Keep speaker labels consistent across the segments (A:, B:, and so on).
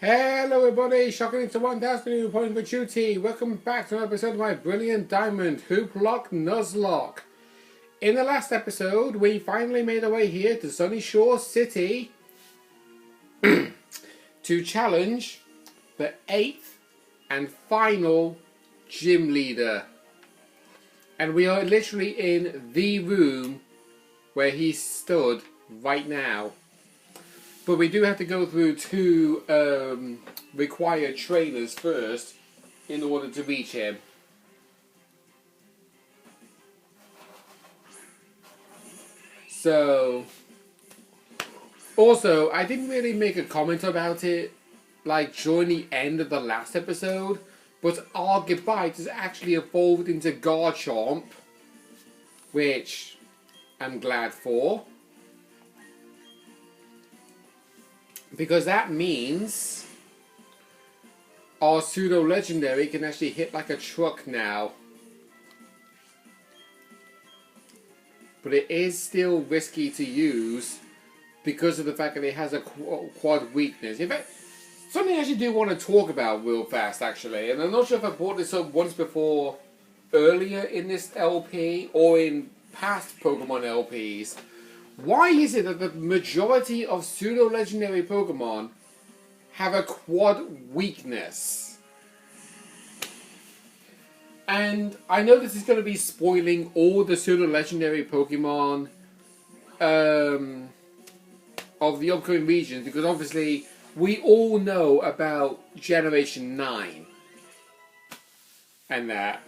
A: Hello everybody, shocking into 1000 new point for duty. Welcome back to another episode of my brilliant diamond Hooplocke Nuzlocke. In the last episode, we finally made our way here to Sunny Shore City to challenge the 8th and final gym leader. And we are literally in the room where he stood right now. But we do have to go through two required trainers first in order to reach him. So, also, I didn't really make a comment about it like during the end of the last episode, but Argibite has actually evolved into Garchomp, which I'm glad for. Because that means our pseudo-legendary can actually hit like a truck now. But it is still risky to use because of the fact that it has a quad weakness. In fact, something I actually do want to talk about real fast actually. And I'm not sure if I brought this up once before earlier in this LP or in past Pokemon LPs. Why is it that the majority of pseudo-legendary Pokemon have a quad weakness? And I know this is going to be spoiling all the pseudo-legendary Pokemon of the upcoming regions, because obviously we all know about Generation 9 and that.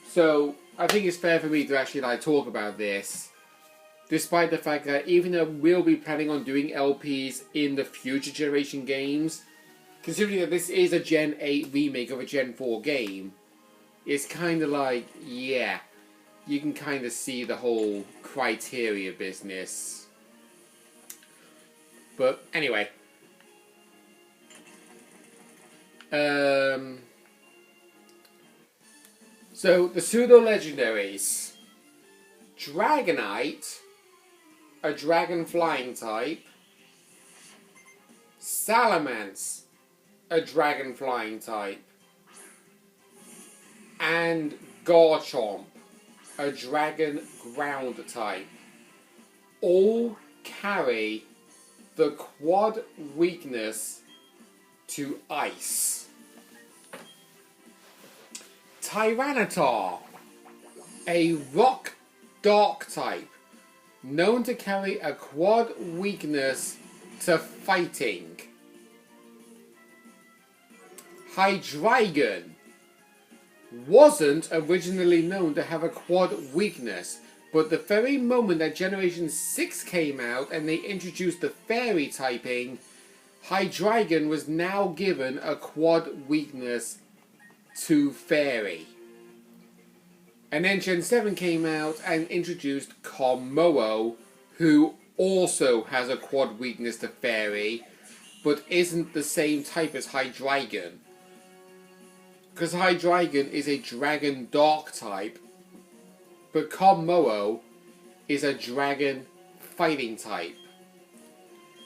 A: So I think it's fair for me to actually talk about this. Despite the fact that even though we'll be planning on doing LPs in the future generation games, considering that this is a Gen 8 remake of a Gen 4 game, it's kind of like, yeah, you can kind of see the whole criteria business. But anyway. So, the pseudo-legendaries. Dragonite, a dragon flying type. Salamence, a dragon flying type. And Garchomp, a dragon ground type. All carry the quad weakness to ice. Tyranitar, a rock dark type, known to carry a quad weakness to fighting. Hydreigon wasn't originally known to have a quad weakness, but the very moment that Generation 6 came out and they introduced the fairy typing, Hydreigon was now given a quad weakness to fairy. And then Gen 7 came out and introduced Kommo-o, who also has a quad weakness to fairy, but isn't the same type as Hydreigon. Because Hydreigon is a dragon dark type, but Kommo-o is a dragon fighting type.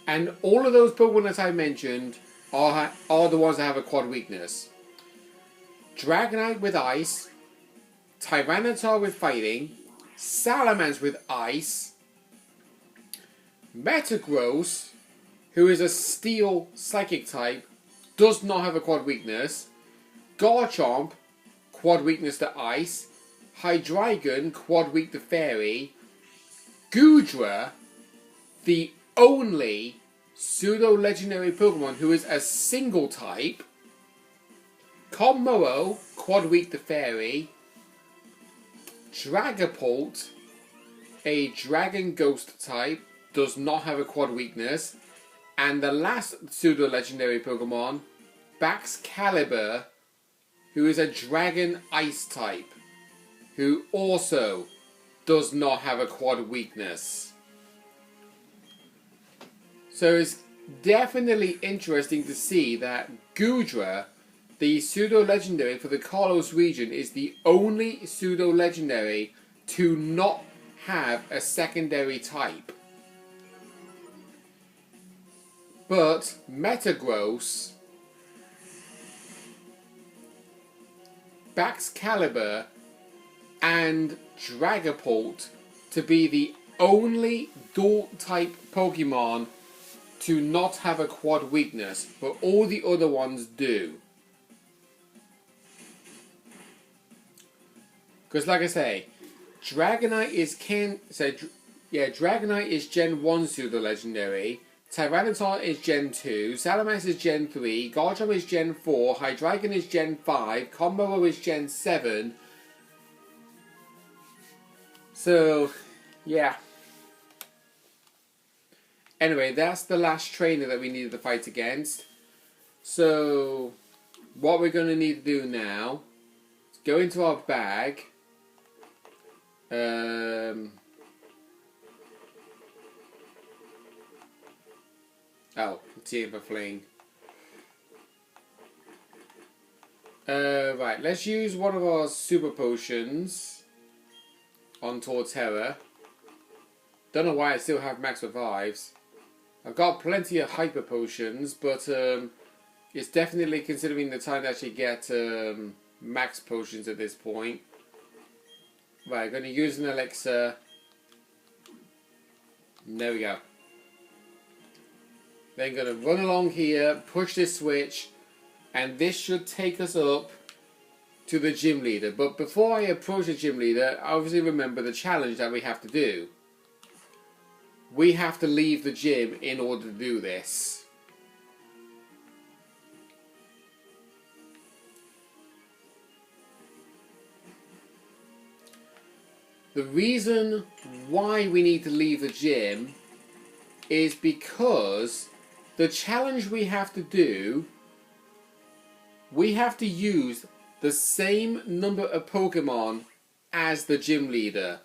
A: And all of those Pokemon that I mentioned are the ones that have a quad weakness. Dragonite with ice, Tyranitar with fighting, Salamence with ice, Metagross, who is a steel psychic type, does not have a quad weakness, Garchomp, quad weakness to ice, Hydreigon, quad weak to fairy, Goodra, the only pseudo-legendary Pokemon who is a single type, Kommo-o, quad weak to fairy, Dragapult, a dragon ghost type, does not have a quad weakness, and the last pseudo-legendary Pokemon, Baxcalibur, who is a dragon ice type, who also does not have a quad weakness. So it's definitely interesting to see that Goodra, the pseudo-legendary for the Kalos region, is the only pseudo-legendary to not have a secondary type. But Metagross Baxcalibur and Dragapult to be the only dual-type Pokemon to not have a quad weakness, but all the other ones do. Because like I say, Dragonite is Dragonite is Gen 1 pseudo legendary, Tyranitar is Gen 2, Salamence is Gen 3, Garchomp is Gen 4, Hydreigon is Gen 5, Combo is Gen 7. So, yeah. Anyway, that's the last trainer that we needed to fight against. So, what we're going to need to do now is go into our bag. Team for fling. Right, let's use one of our super potions on Torterra. Don't know why I still have max revives. I've got plenty of hyper potions, but it's definitely considering the time to actually get max potions at this point. Right, I'm going to use an elixir. There we go. Then going to run along here, push this switch, and this should take us up to the gym leader. But before I approach the gym leader, obviously remember the challenge that we have to do. We have to leave the gym in order to do this. The reason why we need to leave the gym is because the challenge we have to do, we have to use the same number of Pokemon as the gym leader.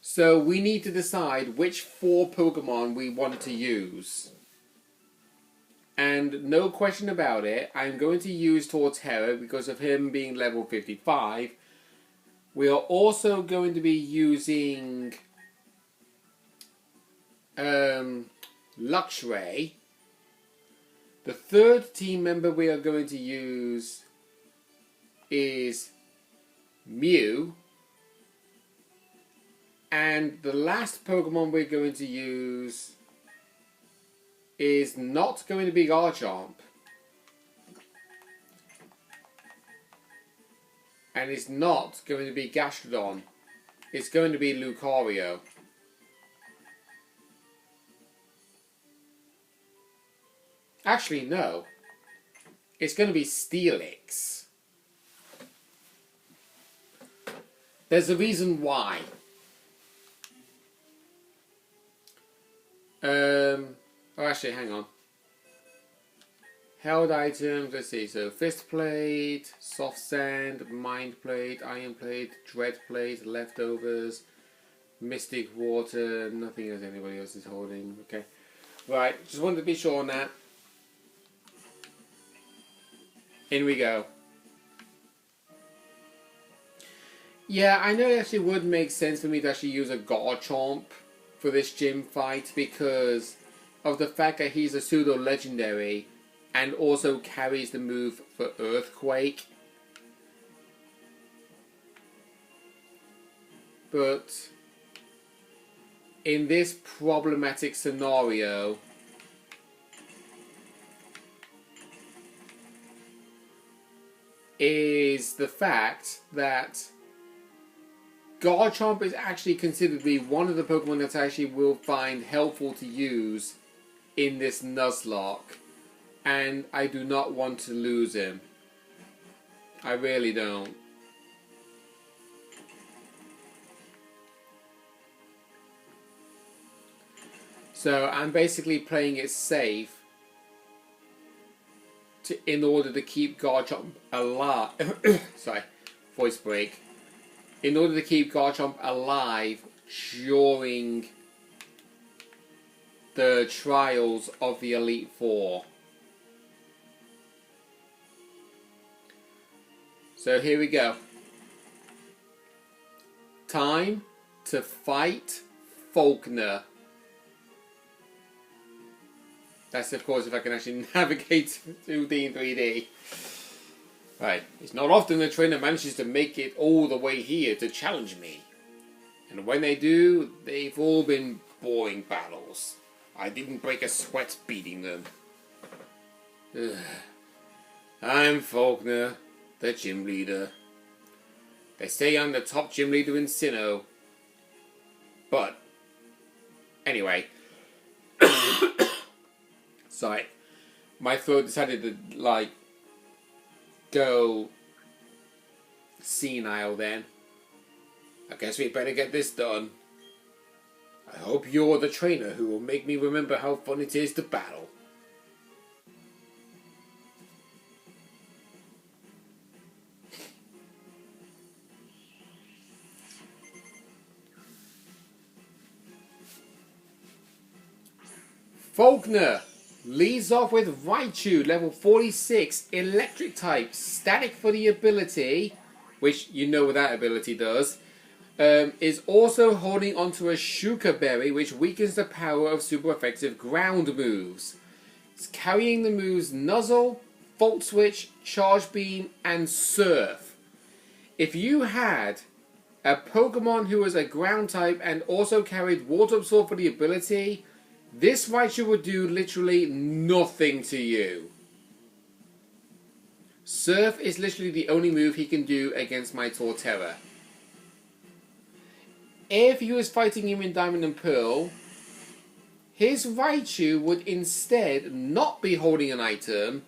A: So we need to decide which 4 Pokemon we want to use. And no question about it, I'm going to use Torterra because of him being level 55. We are also going to be using Luxray. The third team member we are going to use is Mew. And the last Pokemon we're going to use is not going to be Garchomp. And it's not going to be Gastrodon. It's going to be Lucario. Actually, no. It's going to be Steelix. There's a reason why. Actually, hang on. Held items, let's see, so Fist Plate, Soft Sand, Mind Plate, Iron Plate, Dread Plate, Leftovers, Mystic Water, nothing else anybody else is holding, okay. Right, just wanted to be sure on that. In we go. Yeah, I know it actually would make sense for me to actually use a Garchomp for this gym fight because of the fact that he's a pseudo-legendary and also carries the move for Earthquake. But in this problematic scenario, is the fact that Garchomp is actually considered to be one of the Pokemon that I actually will find helpful to use in this Nuzlocke. And I do not want to lose him. I really don't. So I'm basically playing it safe in order to keep Garchomp alive. Sorry, voice break. In order to keep Garchomp alive during the trials of the Elite Four. So here we go. Time to fight Faulkner. That's of course if I can actually navigate 2D and 3D. Right, it's not often the trainer manages to make it all the way here to challenge me. And when they do, they've all been boring battles. I didn't break a sweat beating them. Ugh. I'm Faulkner, the gym leader. They say I'm the top gym leader in Sinnoh. But, anyway. Sorry. My throat decided to, like, go senile then. I guess we better get this done. I hope you're the trainer who will make me remember how fun it is to battle. Faulkner leads off with Raichu, level 46, electric type, static for the ability, which you know what that ability does, is also holding onto a Shuka Berry, which weakens the power of super effective ground moves. It's carrying the moves Nuzzle, Volt Switch, Charge Beam, and Surf. If you had a Pokemon who was a ground type and also carried Water Absorb for the ability, this Raichu would do literally nothing to you. Surf is literally the only move he can do against my Torterra. If he was fighting him in Diamond and Pearl, his Raichu would instead not be holding an item,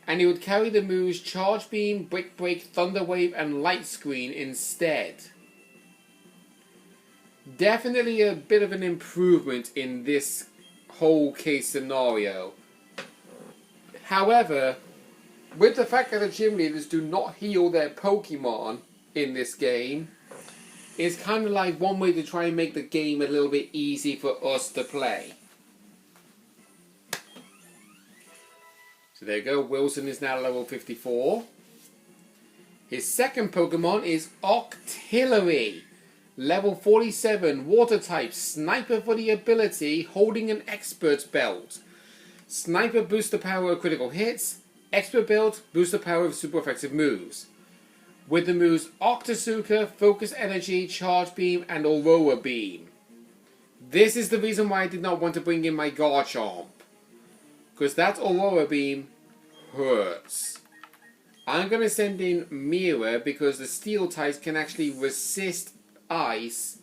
A: and he would carry the moves Charge Beam, Brick Break, Thunder Wave, and Light Screen instead. Definitely a bit of an improvement in this whole case scenario. However, with the fact that the gym leaders do not heal their Pokemon in this game, it's kind of like one way to try and make the game a little bit easy for us to play. So there you go, Wilson is now level 54. His second Pokemon is Octillery. Level 47, Water type, Sniper for the ability, holding an Expert Belt. Sniper boosts the power of critical hits. Expert Belt boosts the power of super effective moves. With the moves Octazooka, Focus Energy, Charge Beam, and Aurora Beam. This is the reason why I did not want to bring in my Garchomp. Because that Aurora Beam hurts. I'm going to send in Mira because the Steel types can actually resist Ice,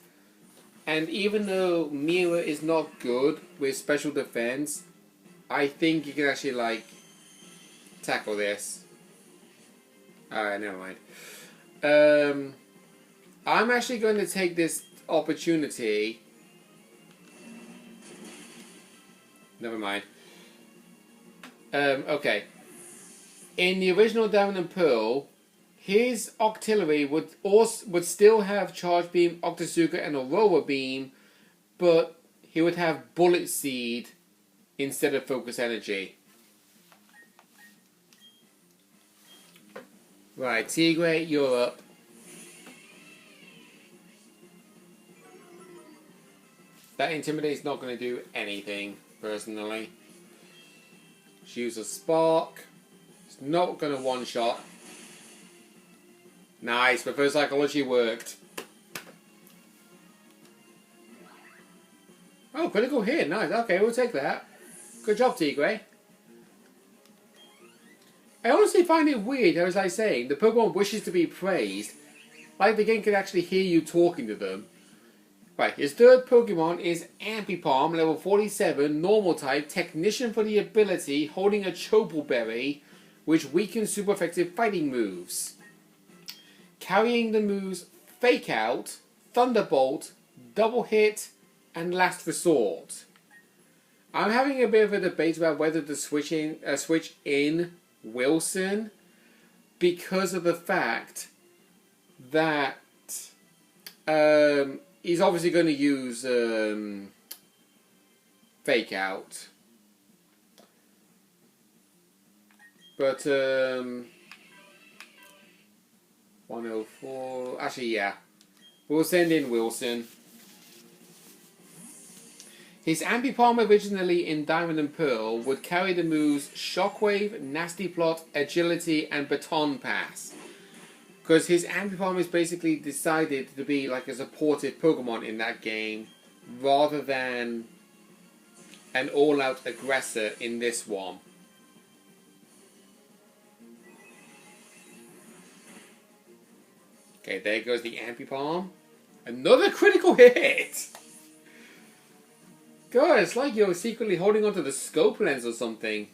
A: and even though Mira is not good with special defense, I think you can actually like tackle this. Alright, never mind. I'm actually going to take this opportunity. Never mind. Okay. In the original Diamond and Pearl, his Octillery would still have Charge Beam, Octazooka, and Aurora Beam, but he would have Bullet Seed instead of Focus Energy. Right, Tigre, you're up. That Intimidate's not going to do anything, personally. Choose a Spark. It's not going to one-shot. Nice, Reverse Psychology worked. Oh, critical hit, nice. Okay, we'll take that. Good job, Tigre. I honestly find it weird, as I was saying, the Pokemon wishes to be praised, like the game can actually hear you talking to them. Right, his third Pokemon is Ambipom, level 47, normal type, technician for the ability, holding a Chople Berry, which weakens super effective fighting moves. Carrying the moves Fake Out, Thunderbolt, Double Hit, and Last Resort. I'm having a bit of a debate about whether to switch in Wilson because of the fact that he's obviously going to use Fake Out. But 104. Actually, yeah. We'll send in Wilson. His Ambipom originally in Diamond and Pearl would carry the moves Shockwave, Nasty Plot, Agility, and Baton Pass. Because his Ambipom is basically decided to be like a supportive Pokemon in that game, rather than an all-out aggressor in this one. Okay, there goes the Ambipom. Another critical hit! God, it's like you're secretly holding onto the scope lens or something.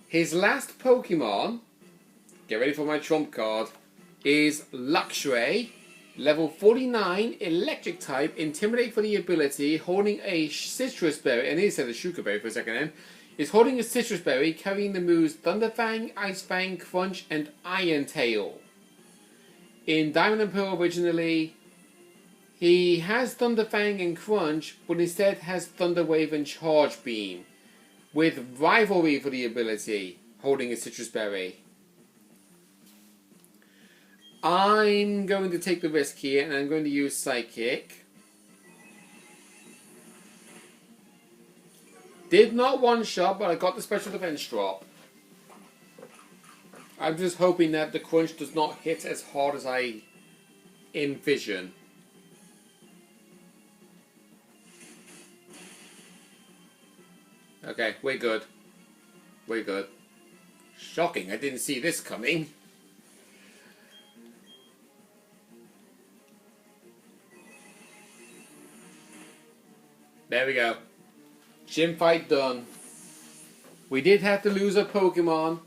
A: His last Pokemon, get ready for my trump card, is Luxray, level 49, electric type, intimidate for the ability, holding a citrus berry, and he said a Shuka berry for a second then, is holding a citrus berry, carrying the moves Thunderfang, Ice Fang, Crunch, and Iron Tail. In Diamond and Pearl originally, he has Thunderfang and Crunch, but instead has Thunder Wave and Charge Beam, with Rivalry for the ability, holding a Citrus Berry. I'm going to take the risk here, and I'm going to use Psychic. Did not one-shot, but I got the Special Defense drop. I'm just hoping that the Crunch does not hit as hard as I envision. Okay, we're good. We're good. Shocking, I didn't see this coming. There we go. Gym fight done. We did have to lose a Pokemon,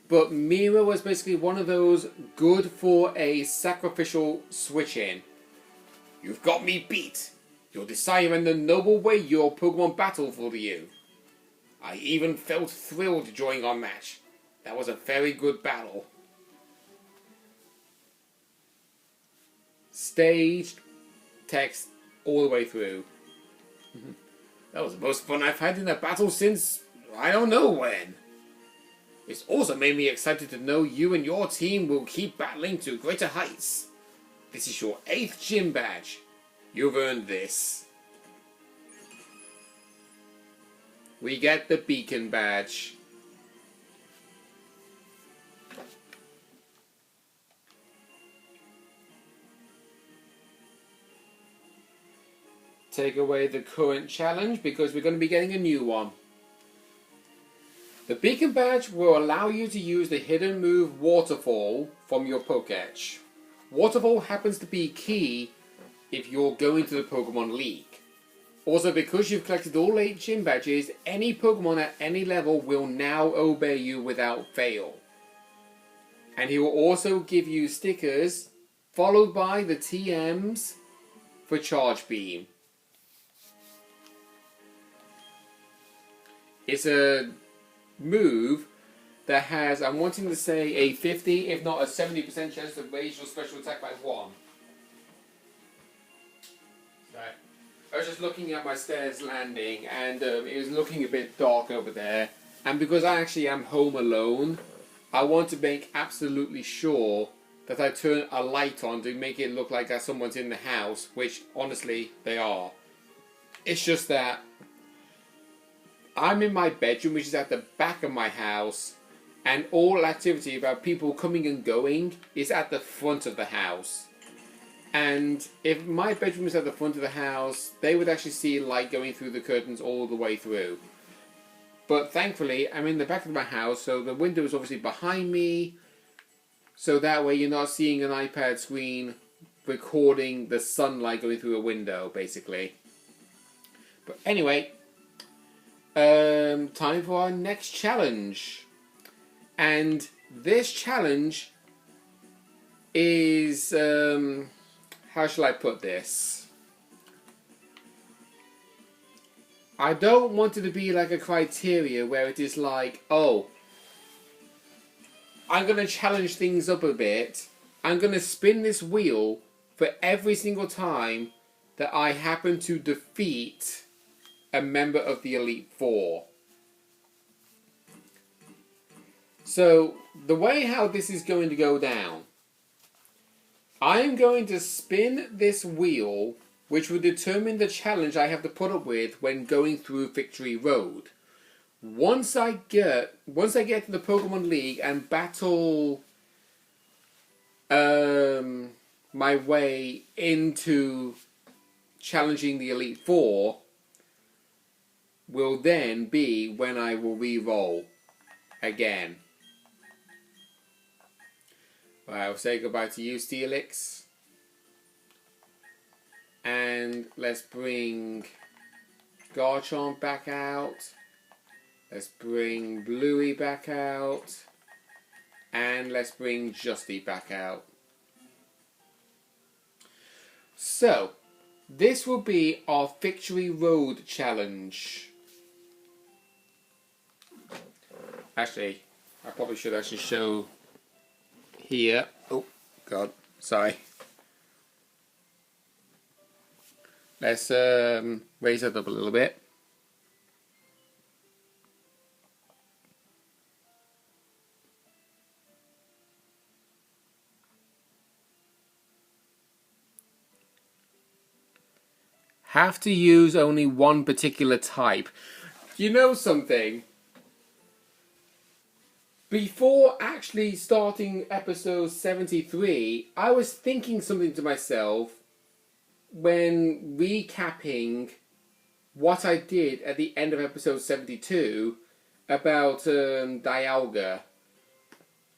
A: but Mira was basically one of those good for a sacrificial switch-in. You've got me beat. Your desire and the noble way your Pokemon battle for you. I even felt thrilled during our match. That was a very good battle. Staged text all the way through. That was the most fun I've had in a battle since I don't know when. It's also made me excited to know you and your team will keep battling to greater heights. This is your 8th gym badge. You've earned this. We get the Beacon badge. Take away the current challenge because we're going to be getting a new one. The Beacon badge will allow you to use the hidden move Waterfall from your Pokédex. Waterfall happens to be key if you're going to the Pokemon League. Also, because you've collected all 8 gym badges, any Pokemon at any level will now obey you without fail. And he will also give you stickers, followed by the TMs for Charge Beam. It's a move that has, I'm wanting to say, a 50, if not a 70% chance to raise your special attack by 1. Right. I was just looking at my stairs landing, and it was looking a bit dark over there. And because I actually am home alone, I want to make absolutely sure that I turn a light on to make it look like someone's in the house, which, honestly, they are. It's just that I'm in my bedroom, which is at the back of my house, and all activity about people coming and going is at the front of the house. And if my bedroom is at the front of the house, they would actually see light going through the curtains all the way through. But thankfully, I'm in the back of my house, so the window is obviously behind me, so that way you're not seeing an iPad screen recording the sunlight going through a window, basically. But anyway, time for our next challenge. And this challenge is, how shall I put this? I don't want it to be like a criteria where it is like, oh, I'm going to challenge things up a bit. I'm going to spin this wheel for every single time that I happen to defeat a member of the Elite Four. So, the way how this is going to go down, I'm going to spin this wheel which will determine the challenge I have to put up with when going through Victory Road. Once I get to the Pokemon League and battle my way into challenging the Elite Four, will then be when I will re-roll again. Right, I'll say goodbye to you, Steelix. And let's bring Garchomp back out. Let's bring Bluey back out. And let's bring Justy back out. So, this will be our Victory Road challenge. Actually, I probably should actually show here. Oh, God, sorry. Let's raise it up a little bit. Have to use only one particular type. You know something? Before actually starting episode 73, I was thinking something to myself when recapping what I did at the end of episode 72 about Dialga,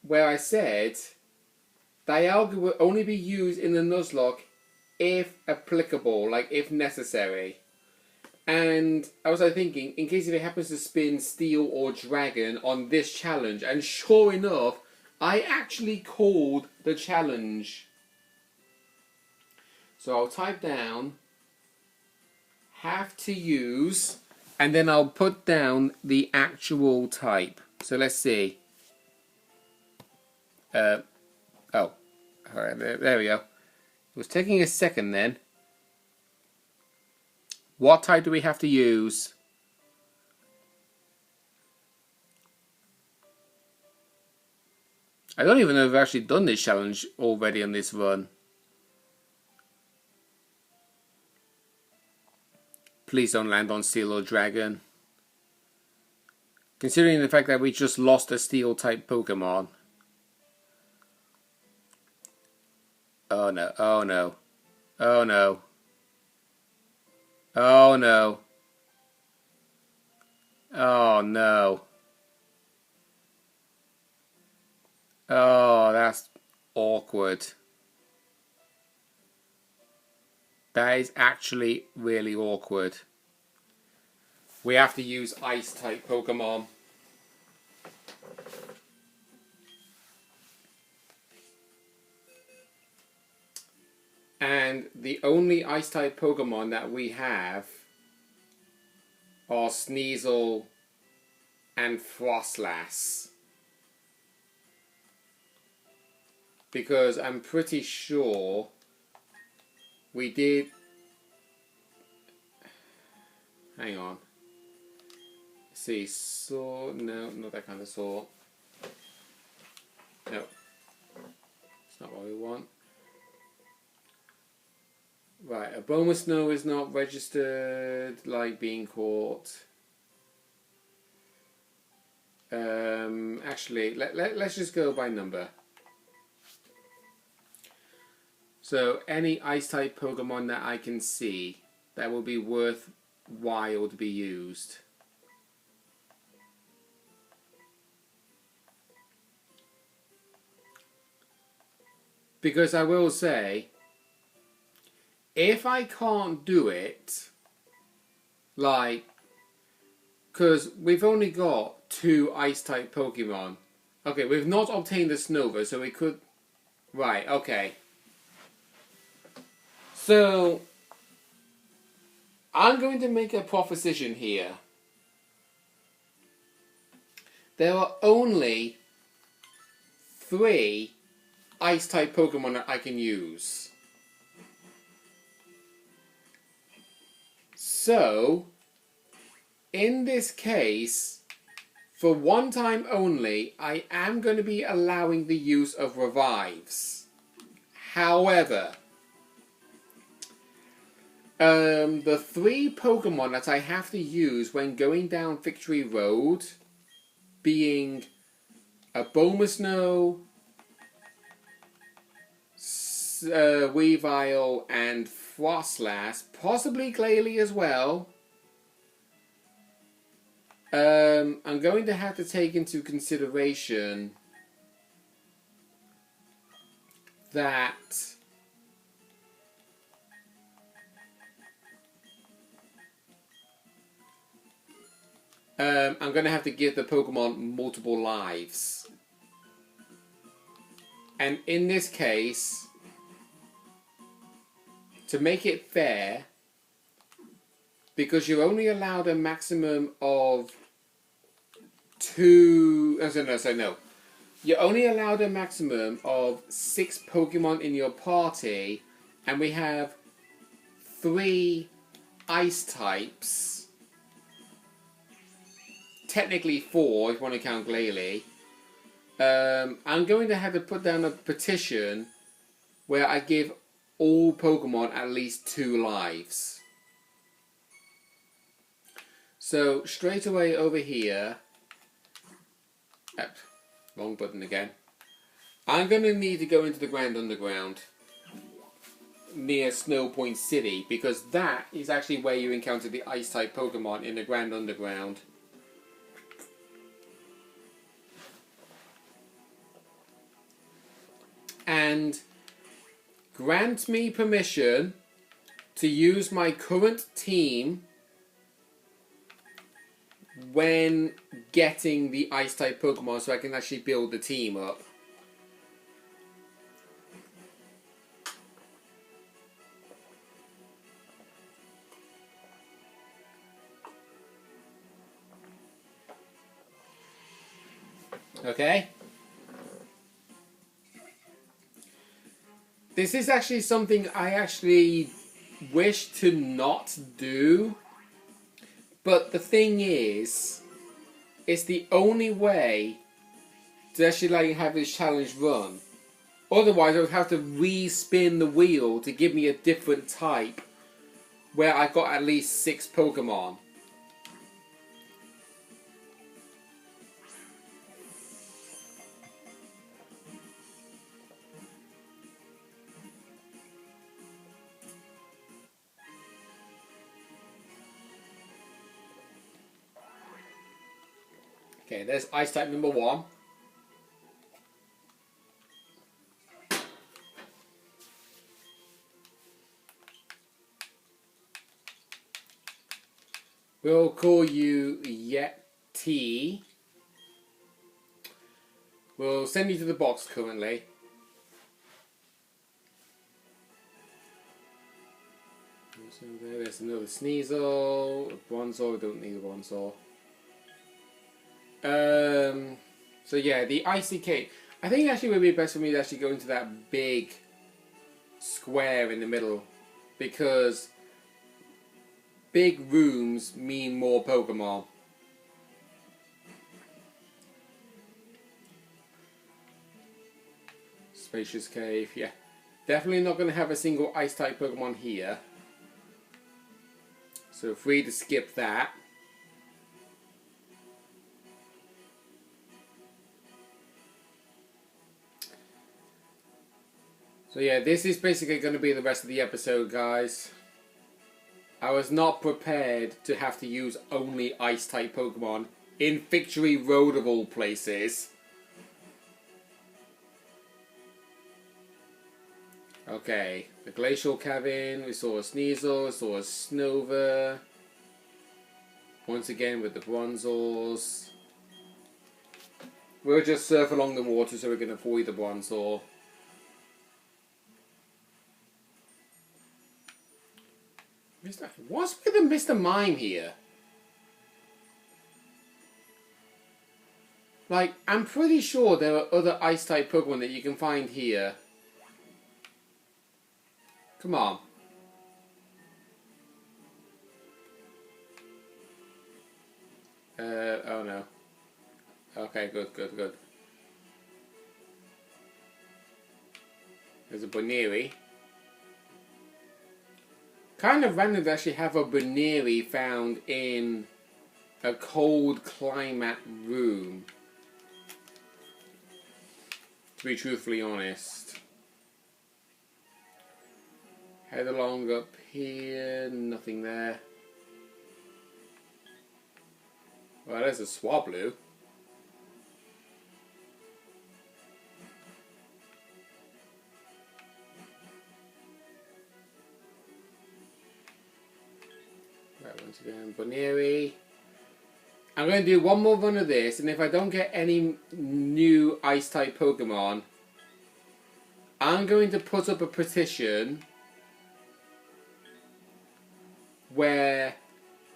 A: where I said Dialga will only be used in the Nuzlocke if applicable, like if necessary. And I was thinking, in case if it happens to spin Steel or Dragon on this challenge, and sure enough, I actually called the challenge. So I'll type down, have to use, and then I'll put down the actual type. So let's see. Oh, alright, there we go. It was taking a second then. What type do we have to use? I don't even know if I've actually done this challenge already on this run. Please don't land on Steel or Dragon. Considering the fact that we just lost a Steel type Pokemon. Oh no, oh no, oh no. Oh no. Oh no. Oh, that's awkward. That is actually really awkward. We have to use Ice type Pokemon. And the only Ice type Pokemon that we have are Sneasel and Frostlass. Because I'm pretty sure we did... Hang on. Let's see, Saw... No, not that kind of Saw. No. It's not what we want. Right, a Abomasnow is not registered like being caught. Actually, let's just go by number. So, any Ice-type Pokemon that I can see that will be worthwhile to be used. Because I will say, if I can't do it, like, because we've only got 2 Ice-type Pokemon. Okay, we've not obtained the Snover, so we could... Right, okay. So, I'm going to make a proposition here. There are only 3 Ice-type Pokemon that I can use. So, in this case, for one time only, I am going to be allowing the use of revives. However, The 3 Pokemon that I have to use when going down Victory Road being a Bulmasnow, Weavile, and Frostlass, possibly Glalie as well. I'm going to have to take into consideration that I'm going to have to give the Pokemon multiple lives. And in this case, to make it fair, because you're only allowed a maximum of 2... No. You're only allowed a maximum of 6 Pokemon in your party, and we have 3 Ice types. Technically 4 if you want to count Glalie. I'm going to have to put down a petition where I give all Pokemon at least 2 lives. So straight away over here, wrong button again. I'm going to need to go into the Grand Underground near Snow Point City, because that is actually where you encounter the Ice type Pokemon in the Grand Underground. And grant me permission to use my current team when getting the Ice type Pokemon, so I can actually build the team up. Okay? This is actually something I actually wish to not do. But the thing is, it's the only way to actually have this challenge run. Otherwise I would have to re-spin the wheel to give me a different type where I got at least 6 Pokemon. Okay, there's Ice type number 1. We'll call you Yeti. We'll send you to the box currently. So there's another Sneasel, a Bronzor. We don't need a Bronzor. So yeah, the Icy Cave. I think it actually would be best for me to actually go into that big square in the middle, because big rooms mean more Pokemon. Spacious Cave, yeah. Definitely not going to have a single Ice type Pokemon here. So free to skip that. So yeah, this is basically going to be the rest of the episode, guys. I was not prepared to have to use only Ice-type Pokemon in Victory Road of all places. Okay, the Glacial Cavern, we saw a Sneasel, we saw a Snover. Once again with the Bronzors. We'll just surf along the water so we can avoid the Bronzor. What's with the Mr. Mime here? Like, I'm pretty sure there are other Ice-type Pokemon that you can find here. Come on. Oh no. Okay, good. There's a Boneri. Kind of random to actually have a Baneri found in a cold climate room. To be truthfully honest. Head along up here, nothing there. Well, there's a Swablu. Right, once again, Baneri. I'm going to do one more run of this, and if I don't get any new Ice-type Pokemon, I'm going to put up a petition where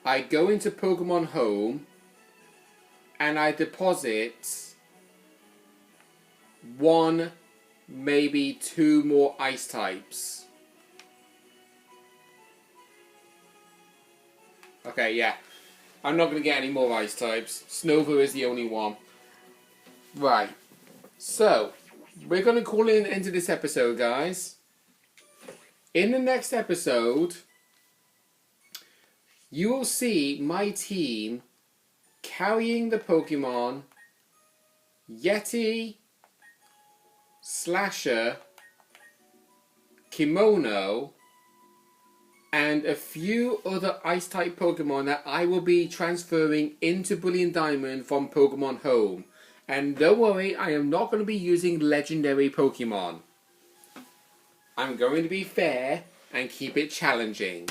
A: I go into Pokemon Home and I deposit 1, maybe 2 more Ice types. Okay, yeah. I'm not going to get any more Ice types. Snover is the only one. Right. So, we're going to call it an end to this episode, guys. In the next episode, you will see my team carrying the Pokemon Yeti, Slasher, Kimono, and a few other Ice-type Pokemon that I will be transferring into Brilliant Diamond from Pokemon Home. And don't worry, I am not going to be using legendary Pokemon. I'm going to be fair and keep it challenging.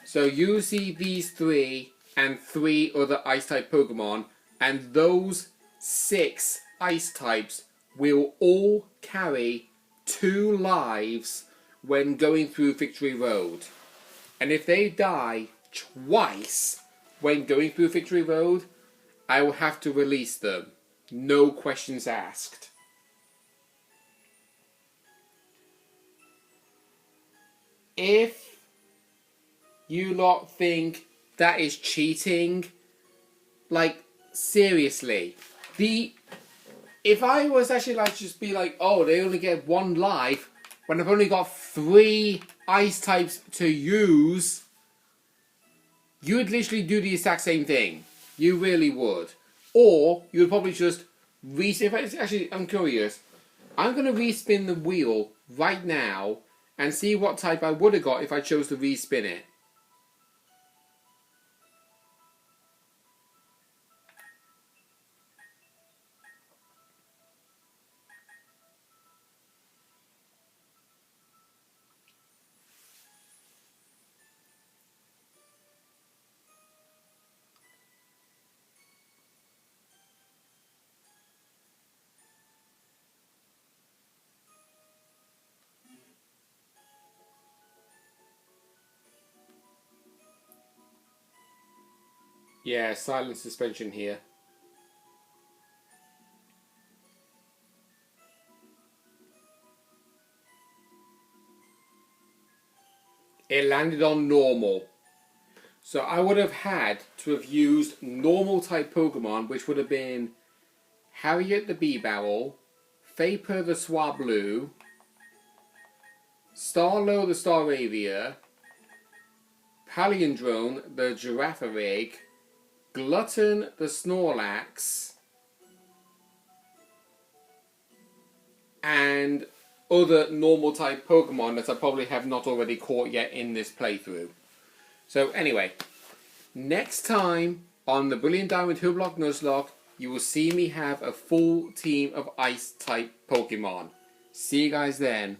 A: So you see these 3 and 3 other Ice-type Pokemon, and those 6 Ice types will all carry 2 lives when going through Victory Road. And if they die twice when going through Victory Road, I will have to release them. No questions asked. If you lot think that is cheating, like, seriously, if I was actually like, just be like, oh, they only get 1 life, when I've only got 3 Ice types to use, you would literally do the exact same thing. You really would. Or, you would probably just actually, I'm curious. I'm going to respin the wheel right now and see what type I would have got if I chose to respin it. Yeah, silent suspension here. It landed on normal. So I would have had to have used normal type Pokemon, which would have been Harriet the Bee-Barrel, Vapor the Swablu, Starlo the Staravia, Palindrome the Girafarig, Glutton the Snorlax, and other normal type Pokemon that I probably have not already caught yet in this playthrough. So anyway, next time on the Brilliant Diamond Hooplocke Nuzlocke, you will see me have a full team of Ice type Pokemon. See you guys then.